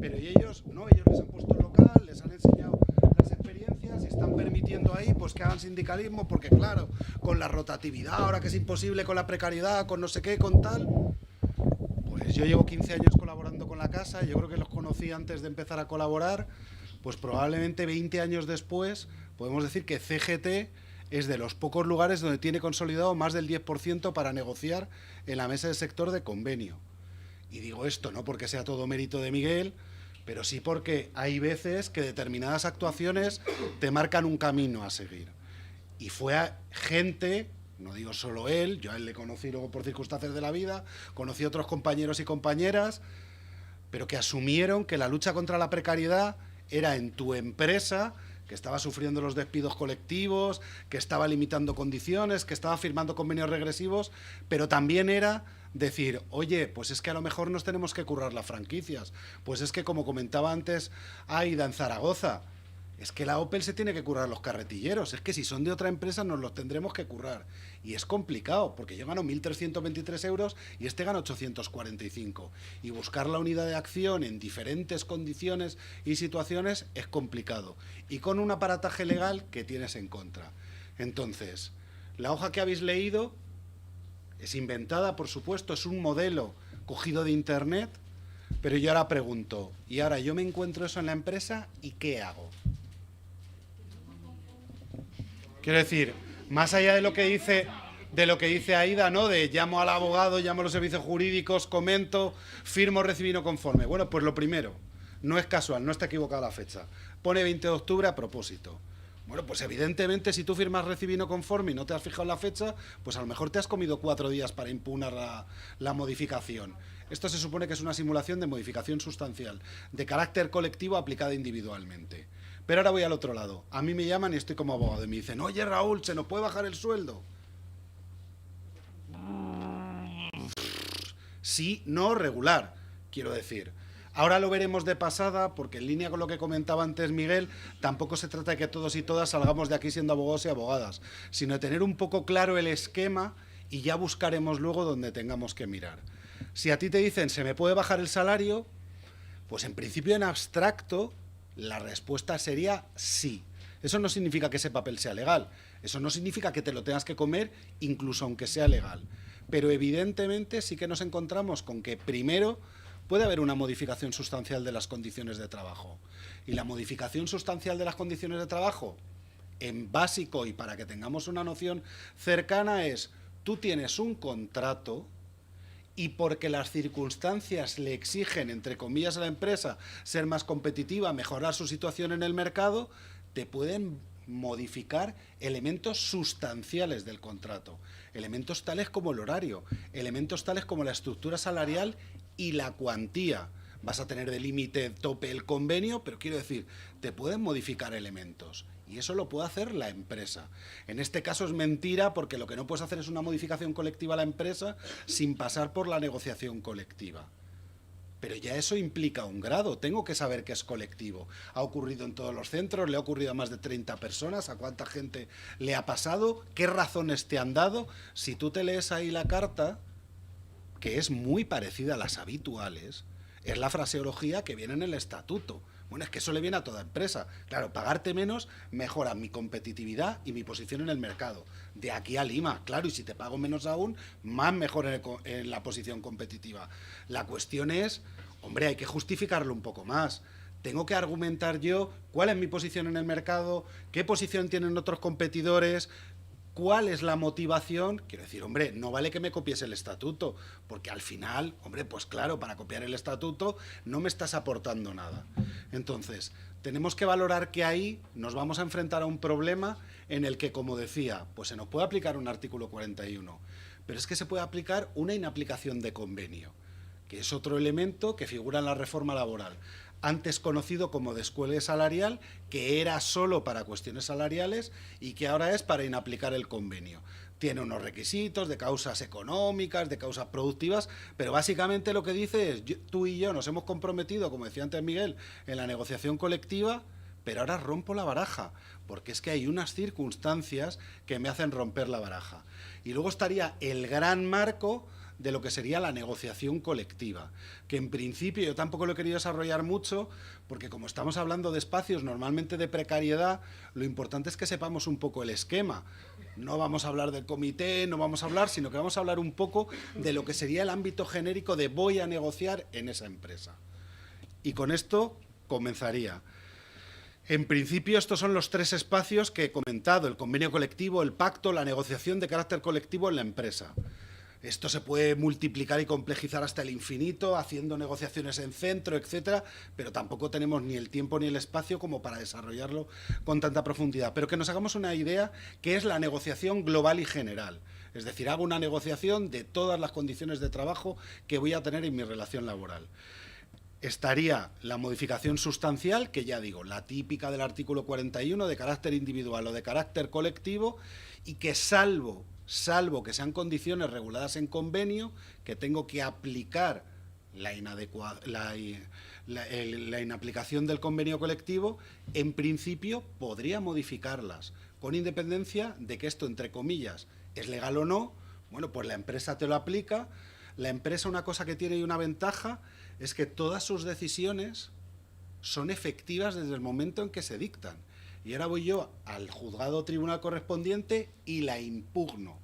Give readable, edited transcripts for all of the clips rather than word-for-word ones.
Pero ellos, no, ellos les han puesto el local, les han enseñado las experiencias y están permitiendo ahí pues que hagan sindicalismo, porque claro, con la rotatividad, ahora que es imposible, con la precariedad, con no sé qué, con tal, pues yo llevo 15 años colaborando con la casa, yo creo que los conocí antes de empezar a colaborar, pues probablemente 20 años después podemos decir que CGT es de los pocos lugares donde tiene consolidado más del 10% para negociar en la mesa de sector de convenio. Y digo esto no porque sea todo mérito de Miguel, pero sí porque hay veces que determinadas actuaciones te marcan un camino a seguir. Y fue a gente, no digo solo él, yo a él le conocí luego por circunstancias de la vida, conocí a otros compañeros y compañeras, pero que asumieron que la lucha contra la precariedad era en tu empresa, que estaba sufriendo los despidos colectivos, que estaba limitando condiciones, que estaba firmando convenios regresivos, pero también era decir, oye, pues es que a lo mejor nos tenemos que currar las franquicias, pues es que como comentaba antes Aida en Zaragoza, es que la Opel se tiene que currar los carretilleros, es que si son de otra empresa nos los tendremos que currar. Y es complicado, porque yo gano 1.323 euros y este gana 845. Y buscar la unidad de acción en diferentes condiciones y situaciones es complicado. Y con un aparataje legal que tienes en contra. Entonces, la hoja que habéis leído es inventada, por supuesto, es un modelo cogido de internet, pero yo ahora pregunto, y ahora yo me encuentro eso en la empresa y ¿qué hago? Quiero decir, más allá de lo que dice Aida, ¿no? De llamo al abogado, llamo a los servicios jurídicos, comento, firmo, recibí no conforme. Bueno, pues lo primero, no es casual, no está equivocada la fecha. Pone 20 de octubre a propósito. Bueno, pues evidentemente si tú firmas recibí no conforme y no te has fijado la fecha, pues a lo mejor te has comido 4 días para impugnar la modificación. Esto se supone que es una simulación de modificación sustancial, de carácter colectivo aplicada individualmente. Pero ahora voy al otro lado. A mí me llaman y estoy como abogado y me dicen, oye Raúl, ¿se nos puede bajar el sueldo? Sí, no, regular, quiero decir. Ahora lo veremos de pasada, porque en línea con lo que comentaba antes Miguel, tampoco se trata de que todos y todas salgamos de aquí siendo abogados y abogadas, sino de tener un poco claro el esquema y ya buscaremos luego donde tengamos que mirar. Si a ti te dicen, ¿se me puede bajar el salario? Pues en principio en abstracto la respuesta sería sí. Eso no significa que ese papel sea legal, eso no significa que te lo tengas que comer incluso aunque sea legal. Pero evidentemente sí que nos encontramos con que primero puede haber una modificación sustancial de las condiciones de trabajo. Y la modificación sustancial de las condiciones de trabajo, en básico y para que tengamos una noción cercana, es tú tienes un contrato y porque las circunstancias le exigen, entre comillas, a la empresa ser más competitiva, mejorar su situación en el mercado, te pueden modificar elementos sustanciales del contrato, elementos tales como el horario, elementos tales como la estructura salarial y la cuantía. Vas a tener de límite tope el convenio, pero quiero decir, te pueden modificar elementos. Y eso lo puede hacer la empresa. En este caso es mentira porque lo que no puedes hacer es una modificación colectiva a la empresa sin pasar por la negociación colectiva. Pero ya eso implica un grado, tengo que saber que es colectivo. Ha ocurrido en todos los centros, le ha ocurrido a más de 30 personas, a cuánta gente le ha pasado, qué razones te han dado. Si tú te lees ahí la carta, que es muy parecida a las habituales, es la fraseología que viene en el estatuto. Bueno, es que eso le viene a toda empresa. Claro, pagarte menos mejora mi competitividad y mi posición en el mercado. De aquí a Lima, claro, y si te pago menos aún, más mejor en la posición competitiva. La cuestión es, hombre, hay que justificarlo un poco más. Tengo que argumentar yo cuál es mi posición en el mercado, qué posición tienen otros competidores, cuál es la motivación. Quiero decir, hombre, no vale que me copies el estatuto, porque al final, hombre, pues claro, para copiar el estatuto no me estás aportando nada. Entonces, tenemos que valorar que ahí nos vamos a enfrentar a un problema en el que, como decía, pues se nos puede aplicar un artículo 41, pero es que se puede aplicar una inaplicación de convenio, que es otro elemento que figura en la reforma laboral, antes conocido como descuelgue salarial, que era solo para cuestiones salariales y que ahora es para inaplicar el convenio. Tiene unos requisitos de causas económicas, de causas productivas, pero básicamente lo que dice es, tú y yo nos hemos comprometido, como decía antes Miguel, en la negociación colectiva, pero ahora rompo la baraja, porque es que hay unas circunstancias que me hacen romper la baraja. Y luego estaría el gran marco de lo que sería la negociación colectiva, que en principio yo tampoco lo he querido desarrollar mucho, porque como estamos hablando de espacios normalmente de precariedad, lo importante es que sepamos un poco el esquema. No vamos a hablar del comité, no vamos a hablar, sino que vamos a hablar un poco de lo que sería el ámbito genérico de voy a negociar en esa empresa. Y con esto comenzaría. En principio, estos son los 3 espacios que he comentado: el convenio colectivo, el pacto, la negociación de carácter colectivo en la empresa. Esto se puede multiplicar y complejizar hasta el infinito, haciendo negociaciones en centro, etcétera, pero tampoco tenemos ni el tiempo ni el espacio como para desarrollarlo con tanta profundidad. Pero que nos hagamos una idea que es la negociación global y general. Es decir, hago una negociación de todas las condiciones de trabajo que voy a tener en mi relación laboral. Estaría la modificación sustancial, que ya digo, la típica del artículo 41, de carácter individual o de carácter colectivo, y que salvo que sean condiciones reguladas en convenio, que tengo que aplicar la inaplicación del convenio colectivo, en principio podría modificarlas, con independencia de que esto, entre comillas, es legal o no. Bueno, pues la empresa te lo aplica. La empresa, una cosa que tiene y una ventaja, es que todas sus decisiones son efectivas desde el momento en que se dictan. Y ahora voy yo al juzgado o tribunal correspondiente y la impugno.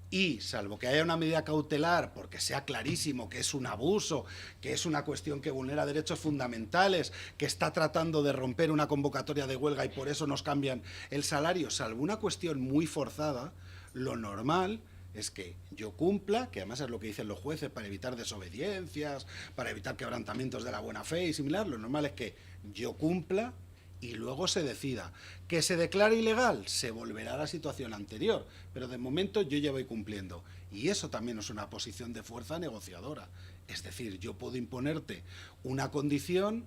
Y, salvo que haya una medida cautelar, porque sea clarísimo que es un abuso, que es una cuestión que vulnera derechos fundamentales, que está tratando de romper una convocatoria de huelga y por eso nos cambian el salario, salvo una cuestión muy forzada, lo normal es que yo cumpla, que además es lo que dicen los jueces, para evitar desobediencias, para evitar quebrantamientos de la buena fe y similar. Lo normal es que yo cumpla y luego se decida. ¿Que se declare ilegal? Se volverá a la situación anterior, pero de momento yo ya voy cumpliendo. Y eso también es una posición de fuerza negociadora. Es decir, yo puedo imponerte una condición,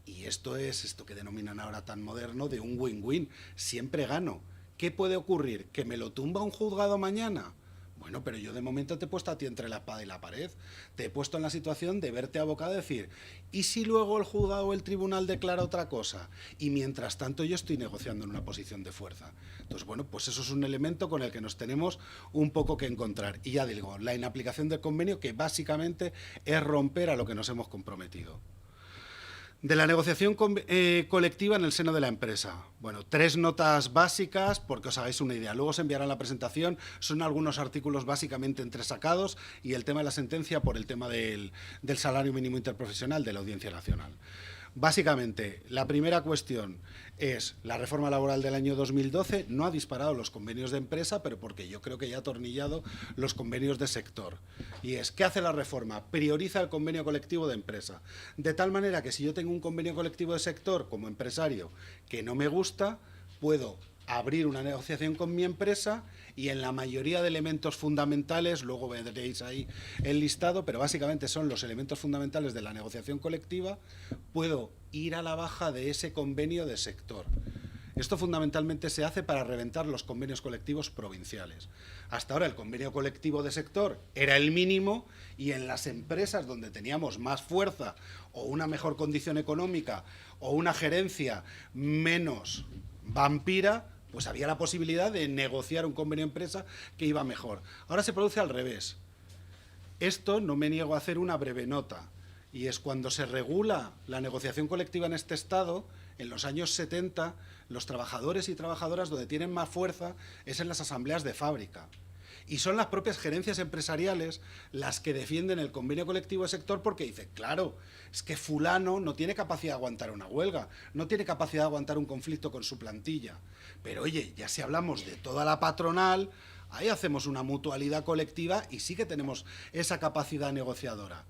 y esto es esto que denominan ahora tan moderno de un win-win. Siempre gano. ¿Qué puede ocurrir? ¿Que me lo tumba un juzgado mañana? Bueno, pero yo de momento te he puesto a ti entre la espada y la pared. Te he puesto en la situación de verte abocado a decir, ¿y si luego el juzgado o el tribunal declara otra cosa? Y mientras tanto yo estoy negociando en una posición de fuerza. Entonces, bueno, pues eso es un elemento con el que nos tenemos un poco que encontrar. Y ya digo, la inaplicación del convenio, que básicamente es romper a lo que nos hemos comprometido. De la negociación colectiva en el seno de la empresa. Bueno, 3 notas básicas, porque os hagáis una idea. Luego os enviarán la presentación. Son algunos artículos básicamente entresacados y el tema de la sentencia por el tema del salario mínimo interprofesional de la Audiencia Nacional. Básicamente, la primera cuestión es la reforma laboral del año 2012 no ha disparado los convenios de empresa, pero porque yo creo que ya ha atornillado los convenios de sector. Y es, ¿qué hace la reforma? Prioriza el convenio colectivo de empresa. De tal manera que si yo tengo un convenio colectivo de sector como empresario que no me gusta, puedo abrir una negociación con mi empresa y en la mayoría de elementos fundamentales, luego veréis ahí el listado, pero básicamente son los elementos fundamentales de la negociación colectiva, puedo ir a la baja de ese convenio de sector. Esto fundamentalmente se hace para reventar los convenios colectivos provinciales. Hasta ahora el convenio colectivo de sector era el mínimo y en las empresas donde teníamos más fuerza o una mejor condición económica o una gerencia menos vampira, pues había la posibilidad de negociar un convenio de empresa que iba mejor. Ahora se produce al revés. Esto no me niego a hacer una breve nota, y es cuando se regula la negociación colectiva en este Estado, en los años 70, los trabajadores y trabajadoras donde tienen más fuerza es en las asambleas de fábrica. Y son las propias gerencias empresariales las que defienden el convenio colectivo de sector porque dicen, claro, es que fulano no tiene capacidad de aguantar una huelga, no tiene capacidad de aguantar un conflicto con su plantilla. Pero oye, ya si hablamos de toda la patronal, ahí hacemos una mutualidad colectiva y sí que tenemos esa capacidad negociadora.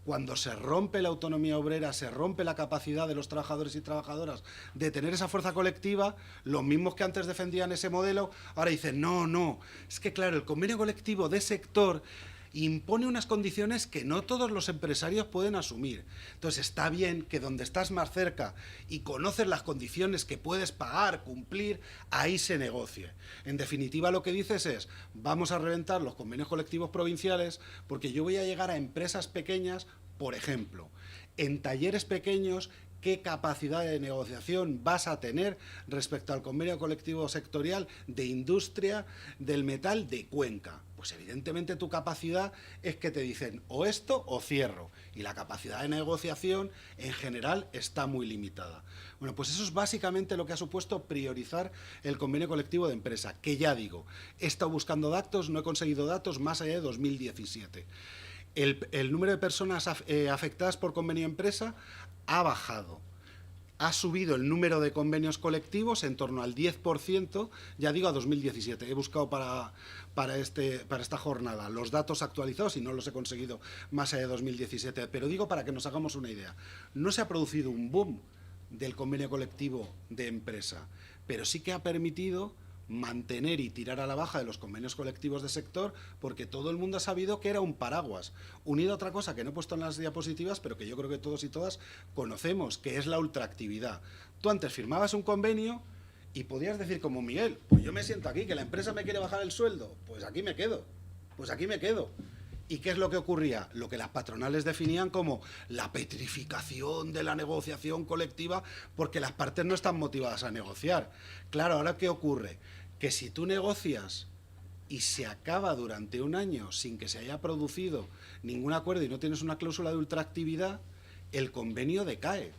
Cuando se rompe la autonomía obrera, se rompe la capacidad de los trabajadores y trabajadoras de tener esa fuerza colectiva, los mismos que antes defendían ese modelo, ahora dicen, no, es que claro, el convenio colectivo de sector impone unas condiciones que no todos los empresarios pueden asumir. Entonces está bien que donde estás más cerca y conoces las condiciones que puedes pagar, cumplir, ahí se negocie. En definitiva lo que dices es, vamos a reventar los convenios colectivos provinciales porque yo voy a llegar a empresas pequeñas, por ejemplo, en talleres pequeños qué capacidad de negociación vas a tener respecto al convenio colectivo sectorial de industria del metal de Cuenca. Pues evidentemente tu capacidad es que te dicen o esto o cierro, y la capacidad de negociación en general está muy limitada. Bueno, pues eso es básicamente lo que ha supuesto priorizar el convenio colectivo de empresa, que ya digo, he estado buscando datos, no he conseguido datos más allá de 2017. El número de personas afectadas por convenio empresa ha bajado. Ha subido el número de convenios colectivos en torno al 10%, ya digo, a 2017. He buscado para esta jornada los datos actualizados y no los he conseguido más allá de 2017. Pero digo para que nos hagamos una idea. No se ha producido un boom del convenio colectivo de empresa, pero sí que ha permitido mantener y tirar a la baja de los convenios colectivos de sector, porque todo el mundo ha sabido que era un paraguas, unido a otra cosa que no he puesto en las diapositivas, pero que yo creo que todos y todas conocemos, que es la ultraactividad. Tú antes firmabas un convenio y podías decir como Miguel, pues yo me siento aquí, que la empresa me quiere bajar el sueldo, pues aquí me quedo, pues aquí me quedo. ¿Y qué es lo que ocurría? Lo que las patronales definían como la petrificación de la negociación colectiva, porque las partes no están motivadas a negociar. Claro, ¿ahora qué ocurre? Que si tú negocias y se acaba durante un año sin que se haya producido ningún acuerdo y no tienes una cláusula de ultraactividad, el convenio decae.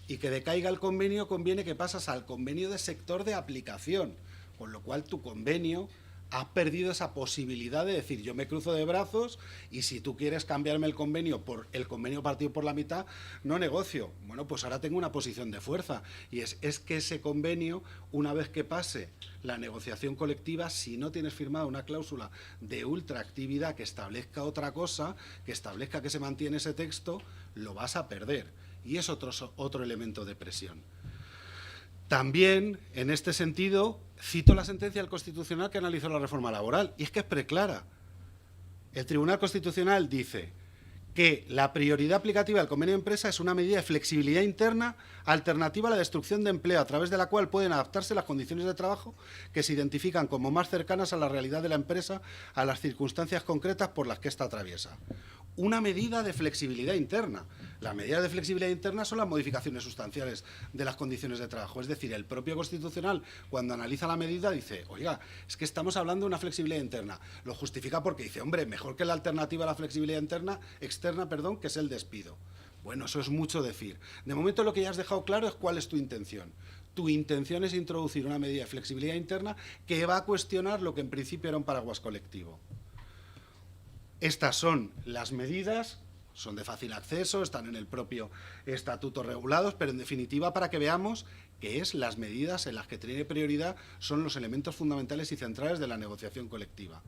Y que decaiga el convenio conviene que pasas al convenio de sector de aplicación, con lo cual tu convenio has perdido esa posibilidad de decir yo me cruzo de brazos y si tú quieres cambiarme el convenio por el convenio partido por la mitad, no negocio. Bueno, pues ahora tengo una posición de fuerza y es que ese convenio, una vez que pase la negociación colectiva, si no tienes firmada una cláusula de ultraactividad que establezca otra cosa, que establezca que se mantiene ese texto, lo vas a perder. Y es otro elemento de presión. También, en este sentido, cito la sentencia del Constitucional que analizó la reforma laboral, y es que es preclara. El Tribunal Constitucional dice que la prioridad aplicativa del convenio de empresa es una medida de flexibilidad interna alternativa a la destrucción de empleo, a través de la cual pueden adaptarse las condiciones de trabajo que se identifican como más cercanas a la realidad de la empresa, a las circunstancias concretas por las que ésta atraviesa. Una medida de flexibilidad interna. Las medidas de flexibilidad interna son las modificaciones sustanciales de las condiciones de trabajo. Es decir, el propio Constitucional, cuando analiza la medida, dice, oiga, es que estamos hablando de una flexibilidad interna. Lo justifica porque dice, hombre, mejor que la alternativa a la flexibilidad externa, que es el despido. Bueno, eso es mucho decir. De momento lo que ya has dejado claro es cuál es tu intención. Tu intención es introducir una medida de flexibilidad interna que va a cuestionar lo que en principio era un paraguas colectivo. Estas son las medidas, son de fácil acceso, están en el propio estatuto regulados, pero en definitiva para que veamos que es las medidas en las que tiene prioridad son los elementos fundamentales y centrales de la negociación colectiva.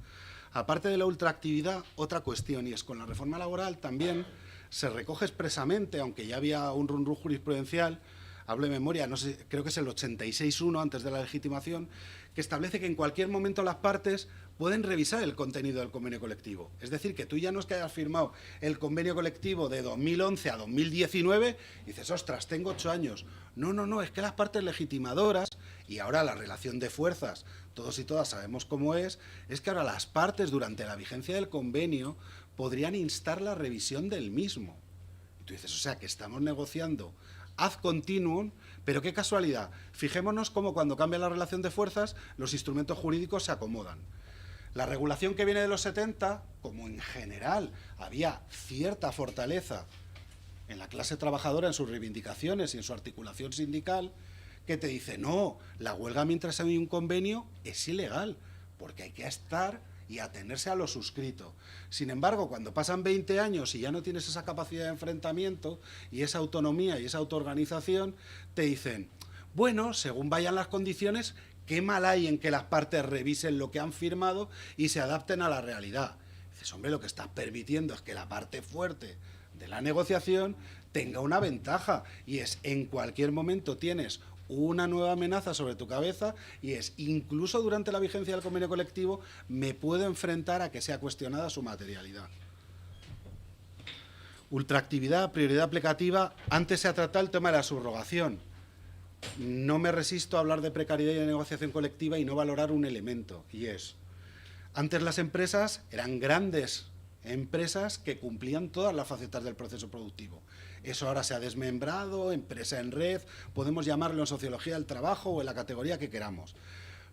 Aparte de la ultraactividad, otra cuestión, y es con la reforma laboral también se recoge expresamente, aunque ya había un run-run jurisprudencial, hablo de memoria, no sé, creo que es el 86.1 antes de la legitimación, que establece que en cualquier momento las partes pueden revisar el contenido del convenio colectivo. Es decir, que tú ya no es que hayas firmado el convenio colectivo de 2011 a 2019 y dices, ostras, tengo 8 años. No, es que las partes legitimadoras, y ahora la relación de fuerzas, todos y todas sabemos cómo es que ahora las partes durante la vigencia del convenio podrían instar la revisión del mismo. Y tú dices, o sea, que estamos negociando ad continuum, pero qué casualidad. Fijémonos cómo cuando cambia la relación de fuerzas, los instrumentos jurídicos se acomodan. La regulación que viene de los 70, como en general había cierta fortaleza en la clase trabajadora, en sus reivindicaciones y en su articulación sindical, que te dice, no, la huelga mientras hay un convenio es ilegal, porque hay que estar y atenerse a lo suscrito. Sin embargo, cuando pasan 20 años y ya no tienes esa capacidad de enfrentamiento y esa autonomía y esa autoorganización, te dicen, bueno, según vayan las condiciones, ¿qué mal hay en que las partes revisen lo que han firmado y se adapten a la realidad? Dices, hombre, lo que estás permitiendo es que la parte fuerte de la negociación tenga una ventaja, y es en cualquier momento tienes una nueva amenaza sobre tu cabeza, y es incluso durante la vigencia del convenio colectivo me puedo enfrentar a que sea cuestionada su materialidad. Ultraactividad, prioridad aplicativa. Antes se ha tratado el tema de la subrogación. No me resisto a hablar de precariedad y de negociación colectiva y no valorar un elemento, y es, antes las empresas eran grandes empresas que cumplían todas las facetas del proceso productivo. Eso ahora se ha desmembrado, empresa en red, podemos llamarlo en sociología del trabajo o en la categoría que queramos.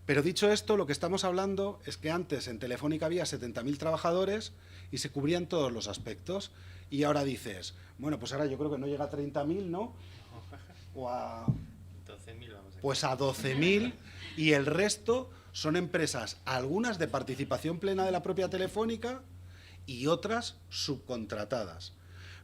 Pero dicho esto, lo que estamos hablando es que antes en Telefónica había 70.000 trabajadores y se cubrían todos los aspectos. Y ahora dices, bueno, pues ahora yo creo que no llega a 30.000, ¿no? O a 12.000 vamos a pues a 12.000 y el resto son empresas, algunas de participación plena de la propia Telefónica y otras subcontratadas.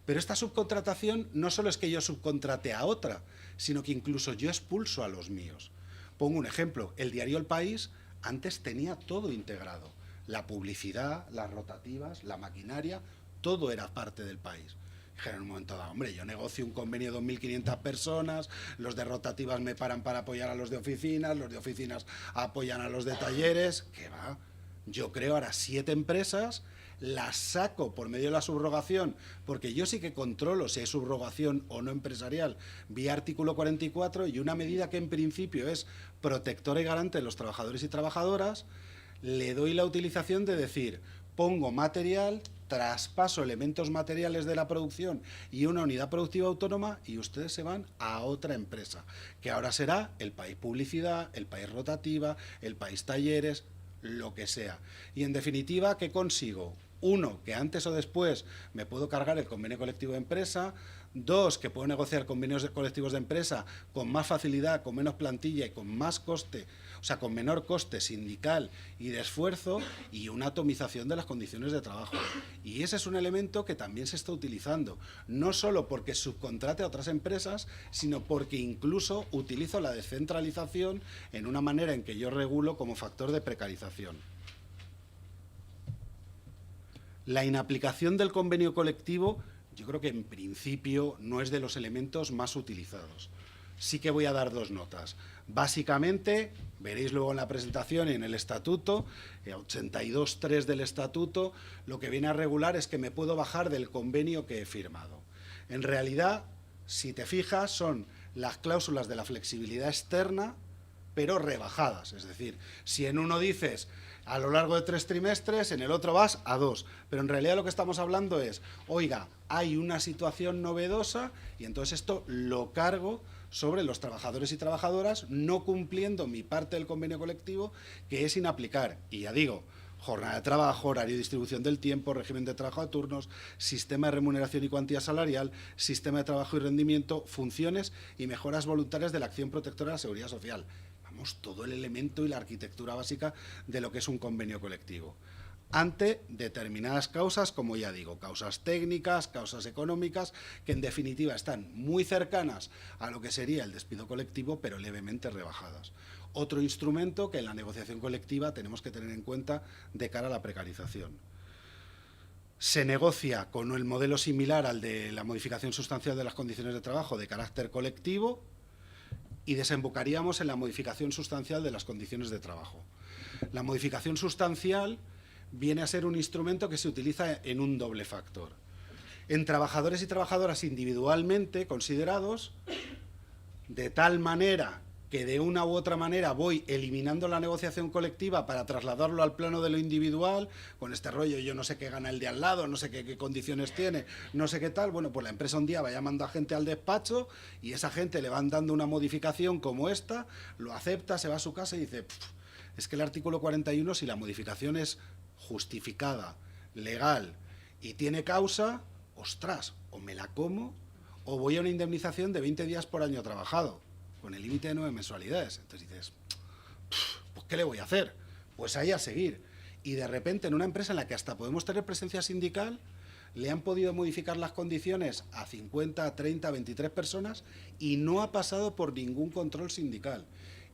Pero esta subcontratación no solo es que yo subcontrate a otra, sino que incluso yo expulso a los míos. Pongo un ejemplo, el diario El País antes tenía todo integrado, la publicidad, las rotativas, la maquinaria, todo era parte del País. Dijeron en un momento dado, hombre, yo negocio un convenio de 2.500 personas, los de rotativas me paran para apoyar a los de oficinas apoyan a los de talleres, ¿qué va? Yo creo ahora 7 empresas, las saco por medio de la subrogación, porque yo sí que controlo si hay subrogación o no empresarial, vía artículo 44, y una medida que en principio es protectora y garante de los trabajadores y trabajadoras, le doy la utilización de decir, pongo material, traspaso elementos materiales de la producción y una unidad productiva autónoma y ustedes se van a otra empresa, que ahora será el País Publicidad, el País Rotativa, el País Talleres, lo que sea. Y en definitiva, ¿qué consigo? Uno, que antes o después me puedo cargar el convenio colectivo de empresa. Dos, que puedo negociar convenios colectivos de empresa con más facilidad, con menos plantilla y con más coste, o sea, con menor coste sindical y de esfuerzo, y una atomización de las condiciones de trabajo. Y ese es un elemento que también se está utilizando, no solo porque subcontrate a otras empresas, sino porque incluso utilizo la descentralización en una manera en que yo regulo como factor de precarización. La inaplicación del convenio colectivo, yo creo que en principio no es de los elementos más utilizados. Sí que voy a dar 2 notas. Básicamente, veréis luego en la presentación y en el estatuto, 82.3 del estatuto, lo que viene a regular es que me puedo bajar del convenio que he firmado. En realidad, si te fijas, son las cláusulas de la flexibilidad externa, pero rebajadas. Es decir, si en uno dices a lo largo de 3 trimestres, en el otro vas a 2. Pero en realidad lo que estamos hablando es, oiga, hay una situación novedosa y entonces esto lo cargo sobre los trabajadores y trabajadoras no cumpliendo mi parte del convenio colectivo, que es inaplicar. Y ya digo, jornada de trabajo, horario y distribución del tiempo, régimen de trabajo a turnos, sistema de remuneración y cuantía salarial, sistema de trabajo y rendimiento, funciones y mejoras voluntarias de la acción protectora de la seguridad social. Todo el elemento y la arquitectura básica de lo que es un convenio colectivo, ante determinadas causas, como ya digo, causas técnicas, causas económicas, que en definitiva están muy cercanas a lo que sería el despido colectivo, pero levemente rebajadas. Otro instrumento que en la negociación colectiva tenemos que tener en cuenta de cara a la precarización. Se negocia con el modelo similar al de la modificación sustancial de las condiciones de trabajo de carácter colectivo, y desembocaríamos en la modificación sustancial de las condiciones de trabajo. La modificación sustancial viene a ser un instrumento que se utiliza en un doble factor. En trabajadores y trabajadoras individualmente considerados, de tal manera que de una u otra manera voy eliminando la negociación colectiva para trasladarlo al plano de lo individual, con este rollo, yo no sé qué gana el de al lado, no sé qué condiciones tiene, no sé qué tal, bueno, pues la empresa un día va llamando a gente al despacho y esa gente le van dando una modificación como esta, lo acepta, se va a su casa y dice, es que el artículo 41, si la modificación es justificada, legal y tiene causa, ostras, o me la como o voy a una indemnización de 20 días por año trabajado, con el límite de 9 mensualidades. Entonces dices, pues ¿qué le voy a hacer? Pues ahí a seguir. Y de repente en una empresa en la que hasta podemos tener presencia sindical, le han podido modificar las condiciones a 50, 30, 23 personas y no ha pasado por ningún control sindical.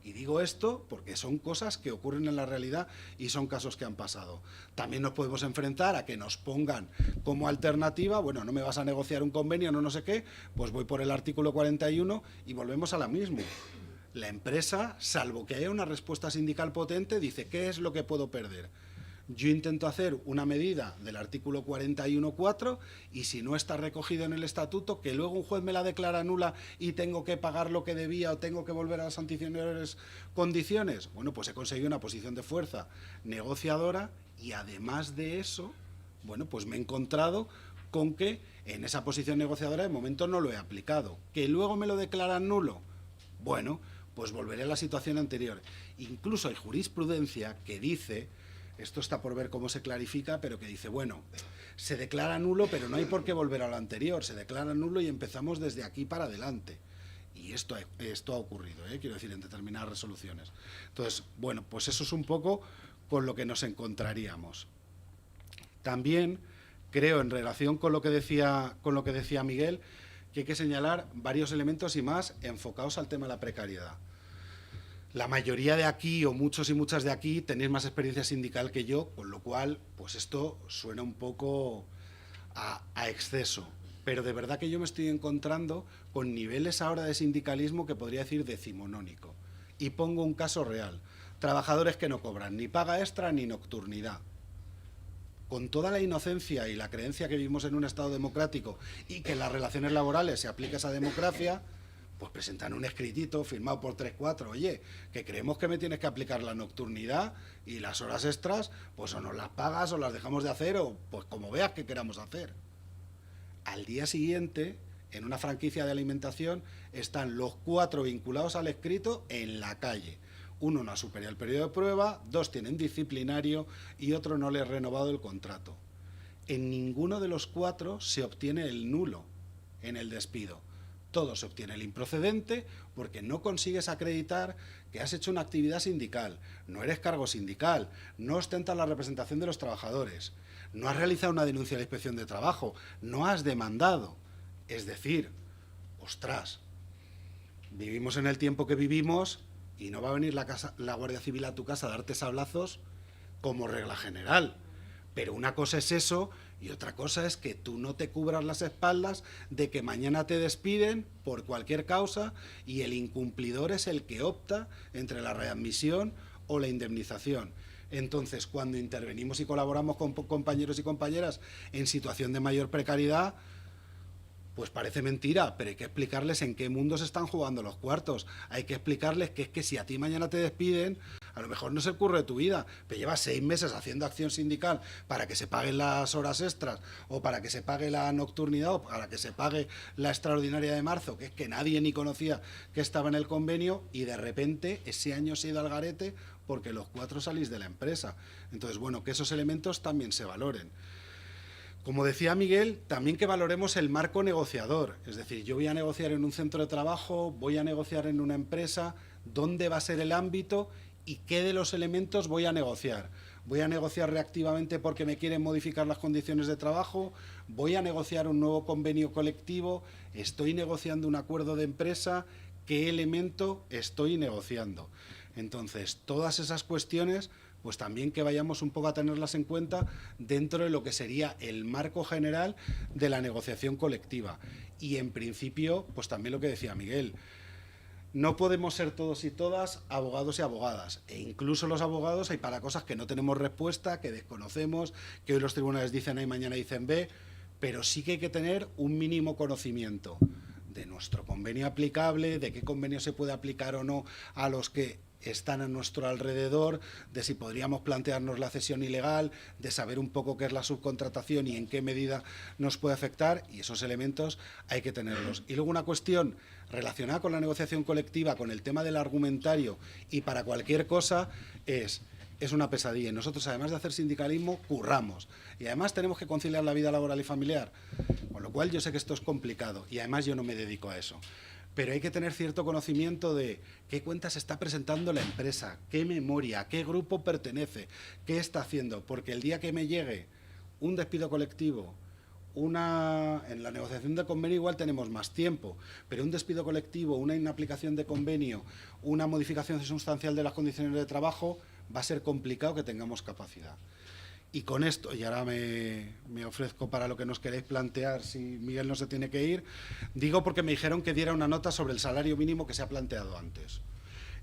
Y digo esto porque son cosas que ocurren en la realidad y son casos que han pasado. También nos podemos enfrentar a que nos pongan como alternativa, bueno, no me vas a negociar un convenio, no sé qué, pues voy por el artículo 41 y volvemos a la misma. La empresa, salvo que haya una respuesta sindical potente, dice, ¿qué es lo que puedo perder? Yo intento hacer una medida del artículo 41.4 y si no está recogido en el estatuto, que luego un juez me la declara nula y tengo que pagar lo que debía o tengo que volver a las anteriores condiciones, bueno, pues he conseguido una posición de fuerza negociadora y además de eso, bueno, pues me he encontrado con que en esa posición negociadora de momento no lo he aplicado. ¿Que luego me lo declaran nulo? Bueno, pues volveré a la situación anterior. Incluso hay jurisprudencia que dice, esto está por ver cómo se clarifica, pero que dice, bueno, se declara nulo, pero no hay por qué volver a lo anterior, se declara nulo y empezamos desde aquí para adelante. Y esto ha ocurrido, quiero decir, en determinadas resoluciones. Entonces, bueno, pues eso es un poco con lo que nos encontraríamos. También creo, en relación con lo que decía Miguel, que hay que señalar varios elementos y más enfocados al tema de la precariedad. La mayoría de aquí, o muchos y muchas de aquí, tenéis más experiencia sindical que yo, con lo cual, pues esto suena un poco a exceso. Pero de verdad que yo me estoy encontrando con niveles ahora de sindicalismo que podría decir decimonónico. Y pongo un caso real. Trabajadores que no cobran ni paga extra ni nocturnidad. Con toda la inocencia y la creencia que vivimos en un Estado democrático y que en las relaciones laborales se aplica esa democracia, pues presentan un escritito firmado por 3-4, oye, que creemos que me tienes que aplicar la nocturnidad y las horas extras, pues o nos las pagas o las dejamos de hacer o pues como veas que queramos hacer. Al día siguiente, en una franquicia de alimentación, están los 4 vinculados al escrito en la calle. Uno no ha superado el periodo de prueba, 2 tienen disciplinario y otro no le ha renovado el contrato. En ninguno de los 4 se obtiene el nulo en el despido. Todo se obtiene el improcedente porque no consigues acreditar que has hecho una actividad sindical, no eres cargo sindical, no ostentas la representación de los trabajadores, no has realizado una denuncia a la Inspección de Trabajo, no has demandado. Es decir, ostras, vivimos en el tiempo que vivimos y no va a venir la Guardia Civil a tu casa a darte sablazos como regla general. Pero una cosa es eso y otra cosa es que tú no te cubras las espaldas de que mañana te despiden por cualquier causa y el incumplidor es el que opta entre la readmisión o la indemnización. Entonces, cuando intervenimos y colaboramos con compañeros y compañeras en situación de mayor precariedad, pues parece mentira, pero hay que explicarles en qué mundo se están jugando los cuartos. Hay que explicarles que es que si a ti mañana te despiden, a lo mejor no es el curro de tu vida, pero llevas 6 meses haciendo acción sindical para que se paguen las horas extras o para que se pague la nocturnidad o para que se pague la extraordinaria de marzo, que es que nadie ni conocía que estaba en el convenio y de repente ese año se ha ido al garete porque los 4 salís de la empresa. Entonces, bueno, que esos elementos también se valoren. Como decía Miguel, también que valoremos el marco negociador. Es decir, yo voy a negociar en un centro de trabajo, voy a negociar en una empresa, dónde va a ser el ámbito y qué de los elementos voy a negociar. Voy a negociar reactivamente porque me quieren modificar las condiciones de trabajo, voy a negociar un nuevo convenio colectivo, estoy negociando un acuerdo de empresa, qué elemento estoy negociando. Entonces, todas esas cuestiones, pues también que vayamos un poco a tenerlas en cuenta dentro de lo que sería el marco general de la negociación colectiva. Y en principio, pues también lo que decía Miguel, no podemos ser todos y todas abogados y abogadas. E incluso los abogados hay para cosas que no tenemos respuesta, que desconocemos, que hoy los tribunales dicen A y mañana dicen B, pero sí que hay que tener un mínimo conocimiento de nuestro convenio aplicable, de qué convenio se puede aplicar o no a los que están a nuestro alrededor, de si podríamos plantearnos la cesión ilegal, de saber un poco qué es la subcontratación y en qué medida nos puede afectar, y esos elementos hay que tenerlos. Y luego una cuestión relacionada con la negociación colectiva, con el tema del argumentario y para cualquier cosa es una pesadilla. Y nosotros, además de hacer sindicalismo, curramos. Y además tenemos que conciliar la vida laboral y familiar. Con lo cual yo sé que esto es complicado y además yo no me dedico a eso. Pero hay que tener cierto conocimiento de qué cuentas está presentando la empresa, qué memoria, a qué grupo pertenece, qué está haciendo. Porque el día que me llegue un despido colectivo, en la negociación de convenio igual tenemos más tiempo, pero un despido colectivo, una inaplicación de convenio, una modificación sustancial de las condiciones de trabajo, va a ser complicado que tengamos capacidad. Y con esto, y ahora me ofrezco para lo que nos queréis plantear, si Miguel no se tiene que ir, digo porque me dijeron que diera una nota sobre el salario mínimo que se ha planteado antes.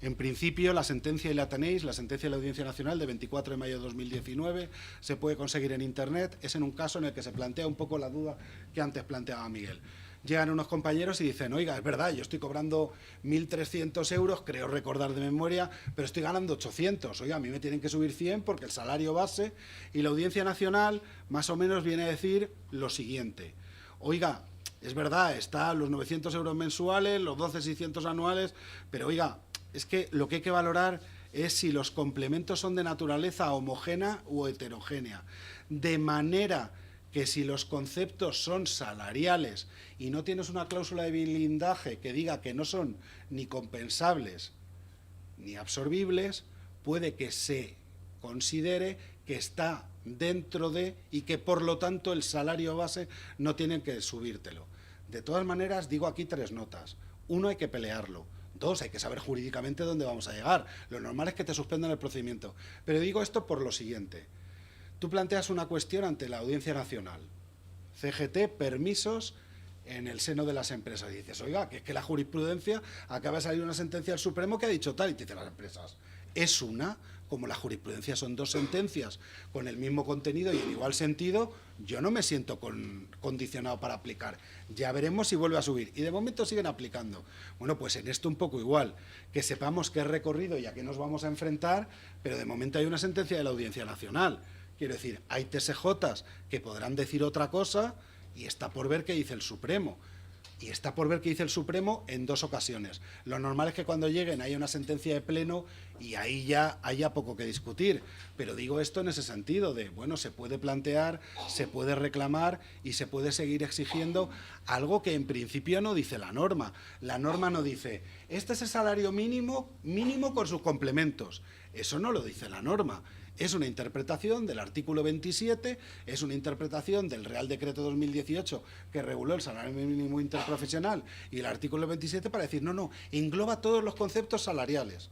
En principio, la sentencia, y la tenéis, la sentencia de la Audiencia Nacional de 24 de mayo de 2019, se puede conseguir en Internet, es en un caso en el que se plantea un poco la duda que antes planteaba Miguel. llegan unos compañeros y dicen, oiga, es verdad, yo estoy cobrando 1.300 euros, creo recordar de memoria, pero estoy ganando 800. Oiga, a mí me tienen que subir 100 porque el salario base, y la Audiencia Nacional más o menos viene a decir lo siguiente. Oiga, es verdad, está los 900 euros mensuales, los 12.600 anuales, pero oiga, es que lo que hay que valorar es si los complementos son de naturaleza homogénea o heterogénea. De manera que si los conceptos son salariales y no tienes una cláusula de blindaje que diga que no son ni compensables ni absorbibles, puede que se considere que está dentro de y que por lo tanto el salario base no tienen que subírtelo. De todas maneras, digo aquí 3 notas. 1, hay que pelearlo. 2, hay que saber jurídicamente dónde vamos a llegar. Lo normal es que te suspendan el procedimiento. Pero digo esto por lo siguiente. Tú planteas una cuestión ante la Audiencia Nacional. CGT, permisos en el seno de las empresas. Y dices, oiga, que es que la jurisprudencia acaba de salir una sentencia del Supremo que ha dicho tal, y te dicen las empresas. Es una, como la jurisprudencia son 2 sentencias con el mismo contenido y en igual sentido, yo no me siento condicionado para aplicar. Ya veremos si vuelve a subir. Y de momento siguen aplicando. Bueno, pues en esto un poco igual. Que sepamos qué recorrido y a qué nos vamos a enfrentar, pero de momento hay una sentencia de la Audiencia Nacional. Quiero decir, hay TSJs que podrán decir otra cosa y está por ver qué dice el Supremo. Y está por ver qué dice el Supremo en 2 ocasiones. Lo normal es que cuando lleguen haya una sentencia de pleno y ahí ya haya poco que discutir. Pero digo esto en ese sentido de, bueno, se puede plantear, se puede reclamar y se puede seguir exigiendo algo que en principio no dice la norma. La norma no dice, este es el salario mínimo con sus complementos. Eso no lo dice la norma. Es una interpretación del artículo 27, es una interpretación del Real Decreto 2018 que reguló el salario mínimo interprofesional y el artículo 27 para decir, no, engloba todos los conceptos salariales.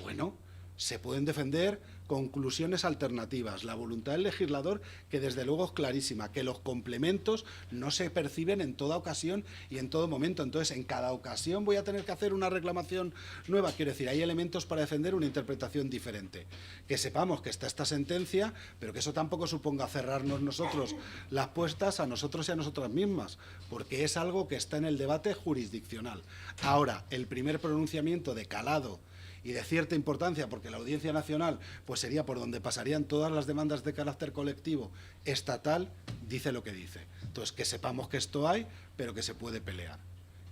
Bueno, se pueden defender conclusiones alternativas. La voluntad del legislador, que desde luego es clarísima, que los complementos no se perciben en toda ocasión y en todo momento. Entonces, en cada ocasión voy a tener que hacer una reclamación nueva. Quiero decir, hay elementos para defender una interpretación diferente. Que sepamos que está esta sentencia, pero que eso tampoco suponga cerrarnos nosotros las puertas a nosotros y a nosotras mismas, porque es algo que está en el debate jurisdiccional. Ahora, el primer pronunciamiento de calado y de cierta importancia, porque la Audiencia Nacional pues sería por donde pasarían todas las demandas de carácter colectivo estatal, dice lo que dice. Entonces, que sepamos que esto hay, pero que se puede pelear.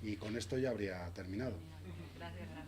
Y con esto ya habría terminado. Gracias.